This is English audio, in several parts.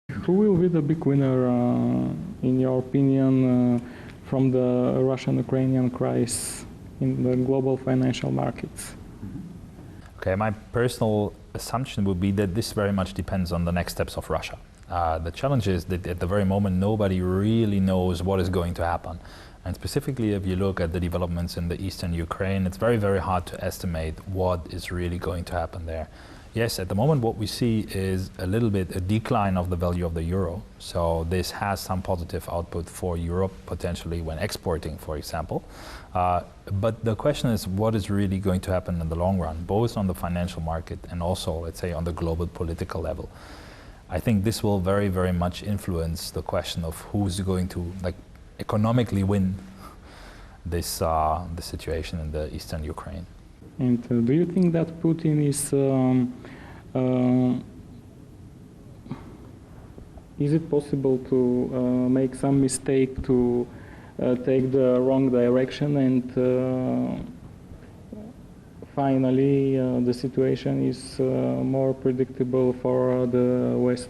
Who will be the big winner, in your opinion, from the Russian-Ukrainian crisis in the global financial markets? Okay, my personal assumption would be that this very much depends on the next steps of Russia. The challenge is that at the very moment nobody really knows what is going to happen. And specifically if you look at the developments in the eastern Ukraine, it's very, very hard to estimate what is really going to happen there. Yes, at the moment what we see is a little bit a decline of the value of the euro. So this has some positive output for Europe, potentially when exporting, for example. But the question is what is really going to happen in the long run, both on the financial market and also, let's say, on the global political level. I think this will very, very much influence the question of who's going to economically win this the situation in the eastern Ukraine. And do you think that Putin is it possible to make some mistake to take the wrong direction and finally the situation is more predictable for the West?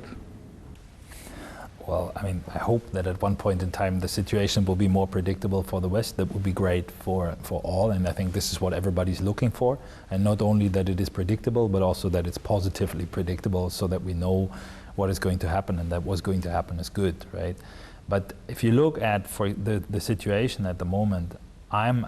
Well, I mean, I hope that at one point in time the situation will be more predictable for the West. That would be great for all, and I think this is what everybody's looking for. And not only that it is predictable, but also that it's positively predictable so that we know what is going to happen and that what's going to happen is good, right? But if you look at the situation at the moment, I'm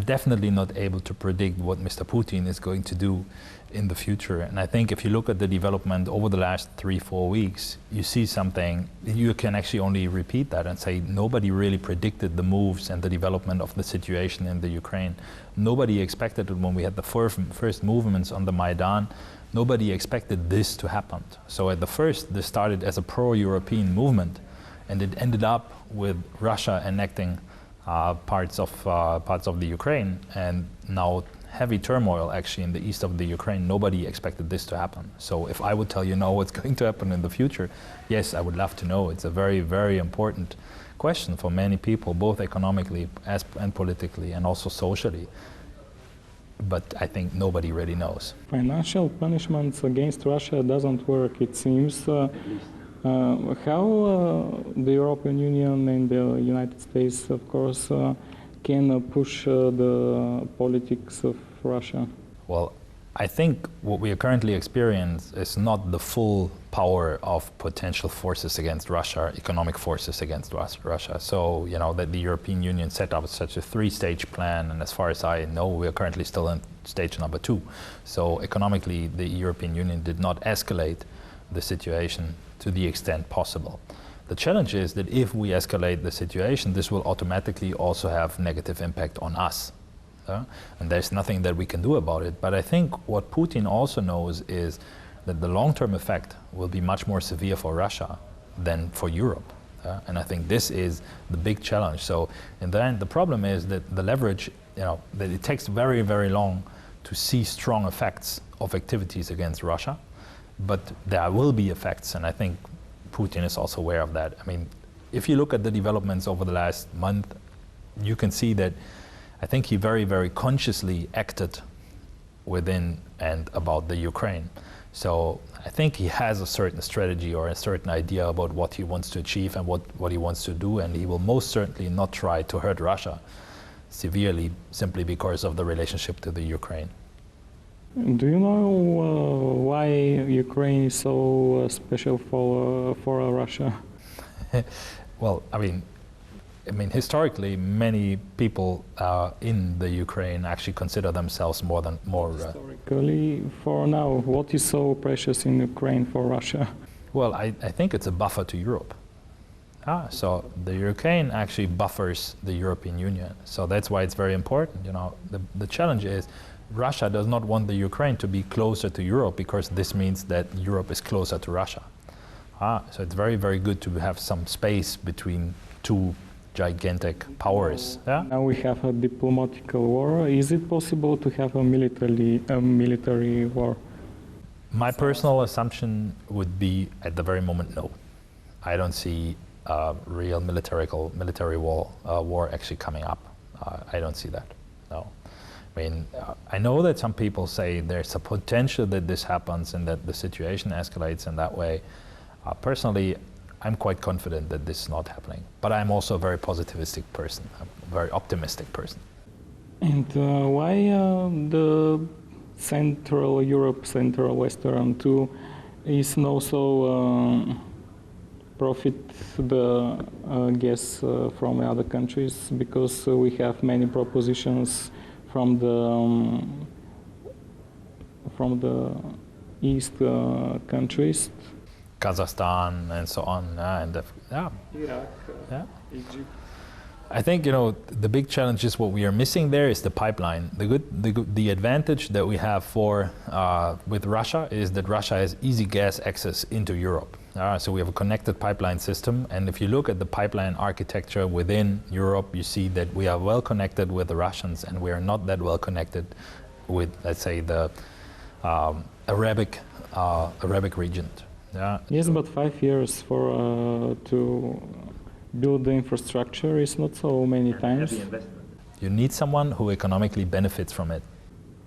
definitely not able to predict what Mr. Putin is going to do in the future. And I think if you look at the development over the last 3-4 weeks, you see something, you can actually only repeat that and say nobody really predicted the moves and the development of the situation in the Ukraine. Nobody expected it when we had the first movements on the Maidan. Nobody expected this to happen. So at the first, this started as a pro-European movement, and it ended up with Russia annexing parts of the Ukraine, and now heavy turmoil actually in the east of the Ukraine. Nobody expected this to happen. So if I would tell you now what's going to happen in the future, yes, I would love to know. It's a very, very important question for many people, both economically and politically and also socially. But I think nobody really knows. Financial punishments against Russia doesn't work, it seems. How the European Union and the United States, of course, can push the politics of Russia? Well, I think what we are currently experiencing is not the full power of potential forces against Russia, economic forces against Russia. So, you know, that the European Union set up such a 3-stage plan, and as far as I know, we are currently still in stage number 2. So economically, the European Union did not escalate the situation to the extent possible. The challenge is that if we escalate the situation, this will automatically also have negative impact on us. And there's nothing that we can do about it. But I think what Putin also knows is that the long-term effect will be much more severe for Russia than for Europe. And I think this is the big challenge. So in the end, the problem is that the leverage, that it takes very, very long to see strong effects of activities against Russia. But there will be effects, and I think Putin is also aware of that. I mean, if you look at the developments over the last month, you can see that I think he very, very consciously acted within and about the Ukraine. So I think he has a certain strategy or a certain idea about what he wants to achieve and what he wants to do, and he will most certainly not try to hurt Russia severely simply because of the relationship to the Ukraine. Do you know why Ukraine is so special for Russia? Well, I mean, historically, many people in the Ukraine actually consider themselves more. Historically, for now, what is so precious in Ukraine for Russia? Well, I think it's a buffer to Europe. So the Ukraine actually buffers the European Union. So that's why it's very important. The challenge is Russia does not want the Ukraine to be closer to Europe because this means that Europe is closer to Russia. So it's very, very good to have some space between two gigantic powers. Now we have a diplomatic war. Is it possible to have a military war? My personal assumption would be at the very moment, no. I don't see a real military war actually coming up. I don't see that, no. I mean, I know that some people say there's a potential that this happens and that the situation escalates in that way. Personally, I'm quite confident that this is not happening. But I'm also a very positivistic person, a very optimistic person. And why the Central Europe, Central Western too, is not so profit the gas from other countries? Because we have many propositions from the east countries. Kazakhstan and so on, Iraq, Egypt. I think, you know, the big challenge is what we are missing there is the pipeline. The advantage that we have with Russia is that Russia has easy gas access into Europe. So we have a connected pipeline system, and if you look at the pipeline architecture within Europe, you see that we are well connected with the Russians, and we are not that well connected with, let's say, the Arabic region. Yes, but 5 years for to build the infrastructure is not so many times. You need someone who economically benefits from it.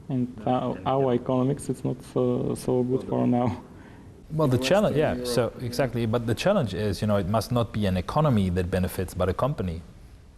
And our economics, it's not so good for now. Well, the challenge, yeah, so exactly. But the challenge is, you know, it must not be an economy that benefits, but a company.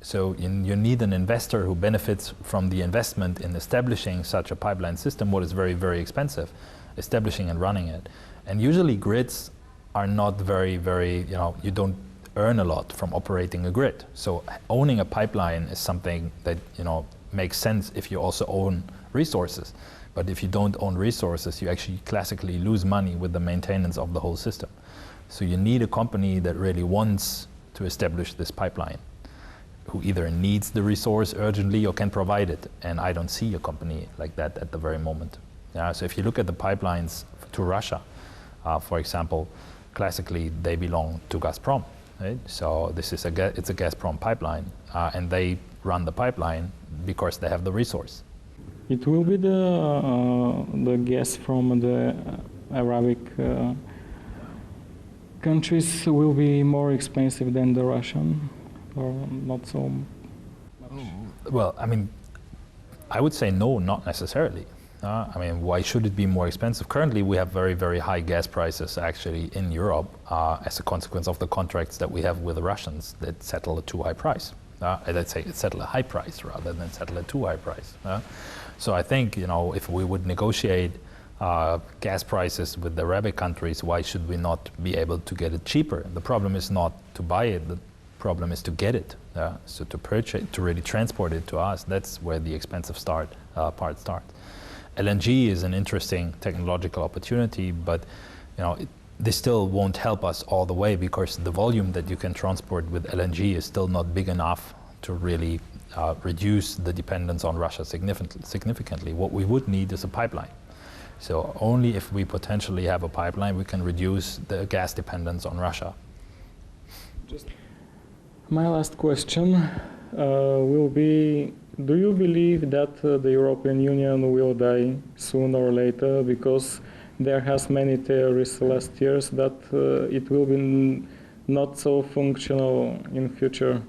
So you need an investor who benefits from the investment in establishing such a pipeline system, what is very, very expensive, establishing and running it. And usually grids are not very, you know, you don't earn a lot from operating a grid. So owning a pipeline is something that, you know, makes sense if you also own resources. But if you don't own resources, you actually classically lose money with the maintenance of the whole system. So you need a company that really wants to establish this pipeline, who either needs the resource urgently or can provide it. And I don't see a company like that at the very moment. So if you look at the pipelines to Russia, for example, classically they belong to Gazprom. Right? So this is it's a Gazprom pipeline, and they run the pipeline because they have the resource. It will be the gas from the Arabic countries will be more expensive than the Russian, or not so much? Well, I mean, I would say no, not necessarily. I mean, why should it be more expensive? Currently, we have very, very high gas prices actually in Europe as a consequence of the contracts that we have with the Russians that settle a too high price. Let's say settle a high price rather than settle a too high price. So I think, you know, if we would negotiate gas prices with the Arabic countries, why should we not be able to get it cheaper? The problem is not to buy it, the problem is to get it. So to purchase, to really transport it to us, that's where the expensive part starts. LNG is an interesting technological opportunity, but you know, this still won't help us all the way because the volume that you can transport with LNG is still not big enough to really reduce the dependence on Russia significantly. What we would need is a pipeline. So only if we potentially have a pipeline, we can reduce the gas dependence on Russia. My last question will be, do you believe that the European Union will die sooner or later? Because there has many theories last years that it will be not so functional in future.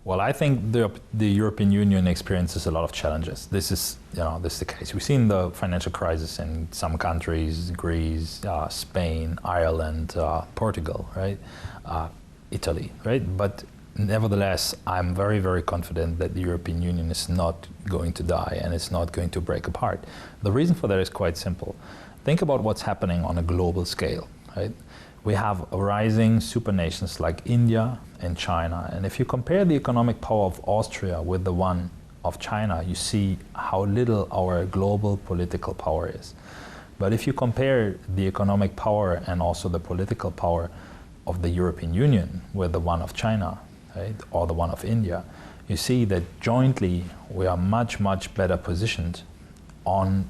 Well, I think the European Union experiences a lot of challenges. This is the case. We've seen the financial crisis in some countries: Greece, Spain, Ireland, Portugal, right? Italy, right? But nevertheless, I'm very, very confident that the European Union is not going to die and it's not going to break apart. The reason for that is quite simple. Think about what's happening on a global scale, right? We have rising supernations like India and China. And if you compare the economic power of Austria with the one of China, you see how little our global political power is. But if you compare the economic power and also the political power of the European Union with the one of China, right, or the one of India, you see that jointly we are much, much better positioned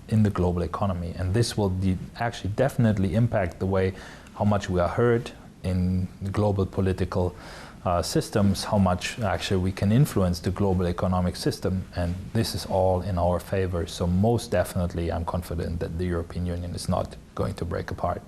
in the global economy. And this will actually definitely impact the way how much we are heard in global political systems, how much actually we can influence the global economic system, and this is all in our favor. So most definitely I'm confident that the European Union is not going to break apart.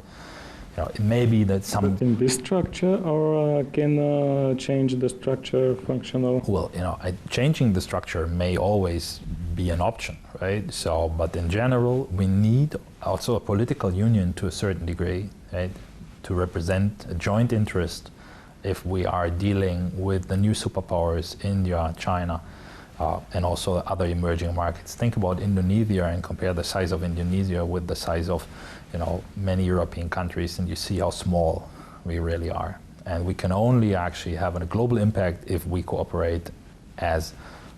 You know, it may be that some... But in this structure, or can change the structure functional? Well, you know, changing the structure may always be an option, right? So, but in general, we need also a political union to a certain degree, right, to represent a joint interest if we are dealing with the new superpowers, India, China, and also other emerging markets. Think about Indonesia and compare the size of Indonesia with the size of, many European countries, and you see how small we really are. And we can only actually have a global impact if we cooperate as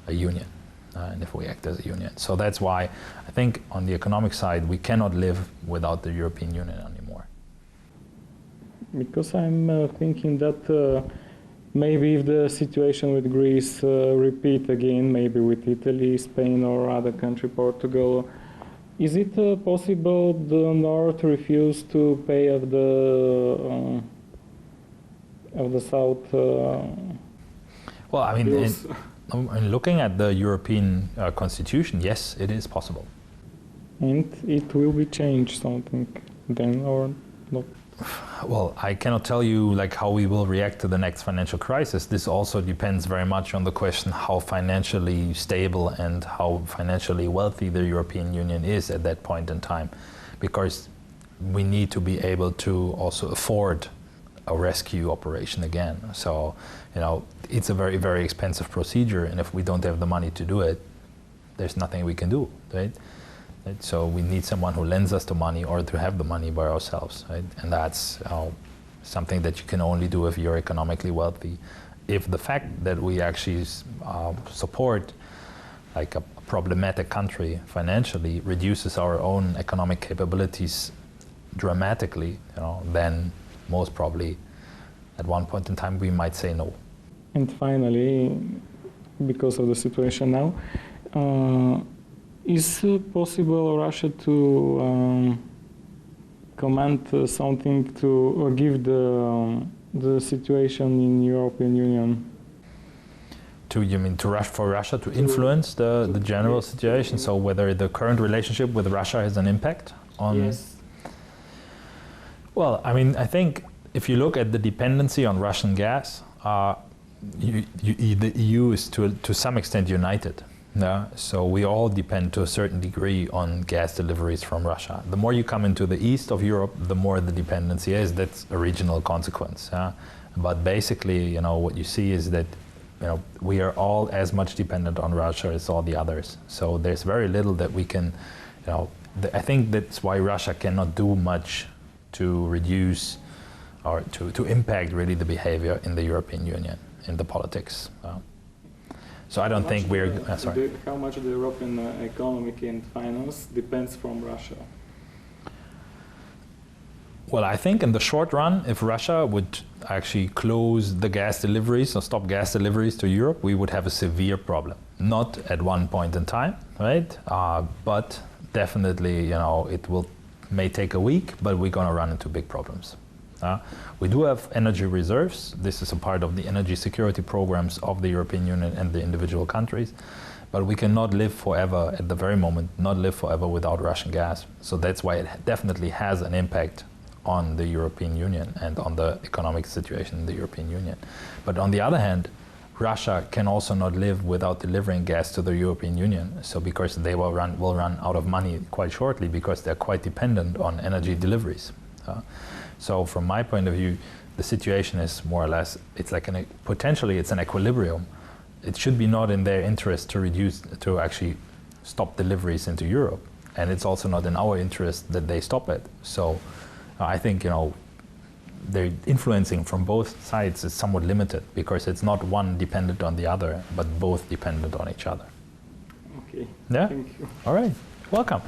a union, and if we act as a union. So that's why I think on the economic side, we cannot live without the European Union anymore. Because I'm thinking that maybe if the situation with Greece repeat again, maybe with Italy, Spain, or other country, Portugal, is it possible the North refuse to pay of the South? Well, I mean, looking at the European Constitution, yes, it is possible. And it will be changed something then or not? Well, I cannot tell you how we will react to the next financial crisis. This also depends very much on the question how financially stable and how financially wealthy the European Union is at that point in time, because we need to be able to also afford a rescue operation again. So, it's a very, very expensive procedure, and if we don't have the money to do it, there's nothing we can do, right? So we need someone who lends us the money or to have the money by ourselves, right? And that's something that you can only do if you're economically wealthy. If the fact that we actually support a problematic country financially reduces our own economic capabilities dramatically, then most probably at one point in time we might say no. And finally, because of the situation now, is it possible Russia to comment something to or give the situation in European Union? You mean for Russia to influence the general situation? So whether the current relationship with Russia has an impact on? Yes. Well, I mean, I think if you look at the dependency on Russian gas, the EU is to some extent united. Yeah, so we all depend to a certain degree on gas deliveries from Russia. The more you come into the east of Europe, the more the dependency is. That's a regional consequence. But basically, what you see is that we are all as much dependent on Russia as all the others. So there's very little that we can, I think that's why Russia cannot do much to reduce or to impact really the behavior in the European Union, in the politics. So I don't think we're, sorry. How much the European economic and finance depends from Russia? Well, I think in the short run, if Russia would actually close the gas deliveries or stop gas deliveries to Europe, we would have a severe problem. Not at one point in time, right? But definitely, may take a week, but we're going to run into big problems. We do have energy reserves. This is a part of the energy security programs of the European Union and the individual countries. But we cannot live forever, at the very moment, not live forever without Russian gas. So that's why it definitely has an impact on the European Union and on the economic situation in the European Union. But on the other hand, Russia can also not live without delivering gas to the European Union. So because they will run out of money quite shortly because they're quite dependent on energy deliveries. So from my point of view, the situation is more or less, it's like potentially it's an equilibrium. It should be not in their interest to actually stop deliveries into Europe. And it's also not in our interest that they stop it. So I think, they're influencing from both sides is somewhat limited because it's not one dependent on the other, but both dependent on each other. Okay. Yeah? Thank you. All right. Welcome.